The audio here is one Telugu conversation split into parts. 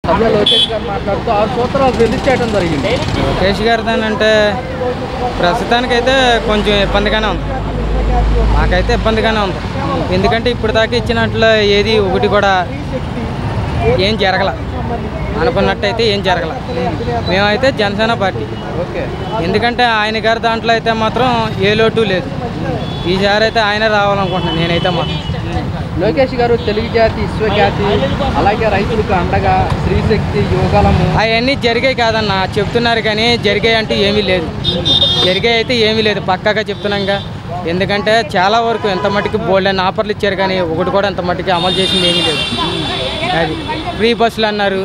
సభ్యులు లోకేష్ గారు మాట్లాడుతూ 6 సూత్రాలు రిలీజ్ చేయడం జరిగింది. లోకేష్ గారిదని అంటే ప్రస్తుతానికైతే కొంచెం ఇబ్బందిగానే ఉంది. మాకైతే ఇబ్బందిగానే ఉంది. ఎందుకంటే ఇప్పుడు దాకా ఇచ్చినట్లు ఏది ఒకటి కూడా ఏం జరగల, అనుకున్నట్టయితే ఏం జరగల. మేమైతే జనసేన పార్టీ. ఎందుకంటే ఆయన గారి దాంట్లో అయితే మాత్రం ఏ లోటు లేదు. ఈసారి అయితే ఆయన రావాలనుకుంటున్నాను నేనైతే మాత్రం. లోకేష్ గారు తెలుగు జాతి విశ్వఖ్యాతి, అలాగే రైతులకు అండగా స్త్రీశక్తి యోగాలము అవన్నీ జరిగాయి కాదన్న చెప్తున్నారు, కానీ జరిగాయి అంటూ ఏమీ లేదు. జరిగాయి అయితే ఏమీ లేదు, పక్కాగా చెప్తున్నాగా. ఎందుకంటే చాలా వరకు ఎంత మట్టుకు బోల్డెన్ ఆఫర్లు ఇచ్చారు, కానీ ఒకటి కూడా ఎంత మట్టుకు అమలు చేసింది ఏమీ లేదు. అది ఫ్రీ బస్సులు అన్నారు,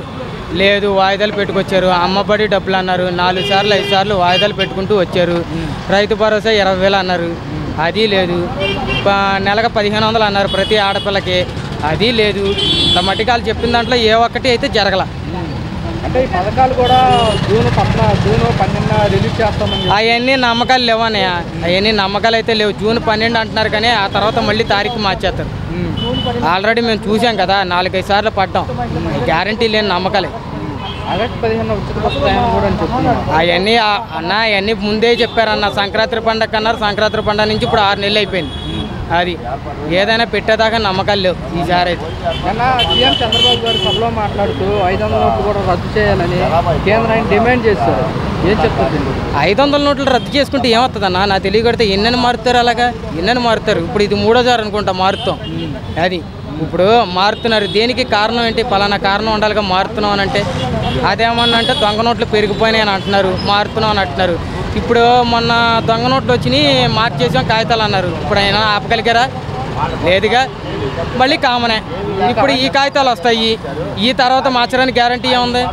లేదు వాయిదాలు పెట్టుకొచ్చారు. అమ్మబడి డబ్బులు అన్నారు, 4 సార్లు 5 సార్లు వాయిదాలు పెట్టుకుంటూ వచ్చారు. రైతు భరోసా 20,000 అన్నారు, అది లేదు. నెలకు 1,500 అన్నారు ప్రతి ఆడపిల్లకి, అది లేదు. ఇంత మట్టికి వాళ్ళు చెప్పిన దాంట్లో ఏ ఒక్కటి అయితే జరగల. అంటే ఈ పథకాలు కూడా జూన్ 12 రిలీజ్ చేస్తామని అవన్నీ నమ్మకాలు లేవన్నయ్య. అవన్నీ నమ్మకాలు అయితే లేవు. జూన్ 12 అంటున్నారు, కానీ ఆ తర్వాత మళ్ళీ తారీఖు మార్చేస్తారు. ఆల్రెడీ మేము చూసాం కదా, 4-5 సార్లు పడ్డాం. గ్యారంటీ లేని నమ్మకాలే. ఆగస్టు 15 ఉచిత బస్సు ప్రయాణం కూడా అని చెప్తున్నారు. అవన్నీ అన్న అవన్నీ ముందే చెప్పారన్న. సంక్రాంతి పండగ అన్నారు, సంక్రాంతి పండగ నుంచి ఇప్పుడు 6 నెలలు అయిపోయింది. అది ఏదైనా పెట్టేదాకా నమ్మకాలు లేవు ఈసారి అయితే. నిన్న సీఎం చంద్రబాబు గారు సభలో మాట్లాడుతూ 500 నోట్లు కూడా రద్దు చేయాలని కేంద్రాన్ని డిమాండ్ చేస్తారు. ఏం చెప్తుంది? 500 నోట్లు రద్దు చేసుకుంటే ఏమవుతుందన్న నాకు తెలియకడితే. ఎన్నెన్ని మారుతారు, అలాగా ఎన్నెన్ని మారుతారు. ఇప్పుడు ఇది 3వ అనుకుంటా మారుతాం. అది ఇప్పుడు మారుతున్నారు. దేనికి కారణం ఏంటి? పలానా కారణం ఉండాలిగా మారుతున్నాం అని అంటే. అదేమన్నా అంటే దొంగ నోట్లు పెరిగిపోయినాయి అని అంటున్నారు, మారుతున్నాం అని అంటున్నారు. ఇప్పుడు మొన్న దొంగ నోట్లు వచ్చినాయి, మార్చేసాం కాగితాలు అన్నారు. ఇప్పుడు అయినా ఆపగలిగారా? లేదుగా. మళ్ళీ కామనే. ఇప్పుడు ఈ కాగితాలు వస్తాయి, ఈ తర్వాత మార్చడానికి గ్యారంటీ ఏముంది?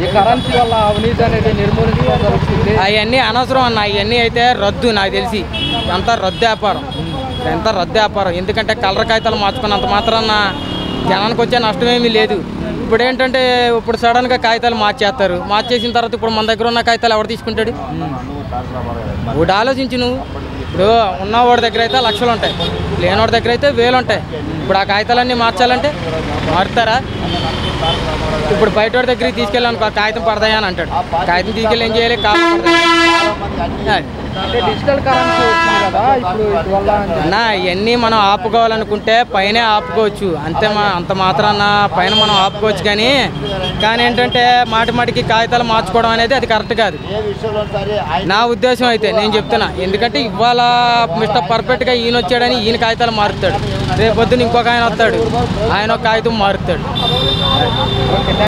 ఈ కరెన్సీ వల్ల అవినీతి అనేది నిర్మూలించడం జరుగుతుంది. అవన్నీ అనవసరం అన్న. అవన్నీ అయితే రద్దు. నాకు తెలిసి అంతా రద్దు వ్యాపారం, ఎంత రద్దు వ్యాపారం. ఎందుకంటే కలర్ కాగితాలు మార్చుకున్నంత మాత్రాన జనానికి వచ్చే నష్టమేమీ లేదు. ఇప్పుడు ఏంటంటే ఇప్పుడు సడన్గా కాగితాలు మార్చేస్తారు. మార్చేసిన తర్వాత ఇప్పుడు మన దగ్గర ఉన్న కాగితాలు ఎవరు తీసుకుంటాడు? ఒకటి ఆలోచించు నువ్వు. ఇప్పుడు ఉన్నవాడి దగ్గర అయితే లక్షలు ఉంటాయి, లేనివాడి దగ్గర అయితే 1000 ఉంటాయి. ఇప్పుడు ఆ కాగితాలన్నీ మార్చాలంటే మారుతారా? ఇప్పుడు బయటవాడి దగ్గరికి తీసుకెళ్ళాను, కాగితం పడతాయా అని అంటాడు. కాగితం తీసుకెళ్ళి ఏం చేయాలి? అంటే డిజిటల్ కరెన్సీ వచ్చింది కదా, ఇప్పుడు ఇటువల్ల అన్న ఇవన్నీ మనం ఆపుకోవాలనుకుంటే పైనే ఆపుకోవచ్చు. అంత మాత్రాన పైన మనం ఆపుకోవచ్చు. కానీ ఏంటంటే మాటికి కాగితాలు మార్చుకోవడం అనేది అది కరెక్ట్ కాదు నా ఉద్దేశం అయితే. నేను చెప్తున్నా. ఎందుకంటే ఇవాళ మిస్టర్ పర్ఫెక్ట్గా ఈయన వచ్చాడని ఈయన కాగితాలు మారుతాడు, రేపు పొద్దున్న ఇంకొక ఆయన వస్తాడు, ఆయన ఒక కాగితం మారుతాడు.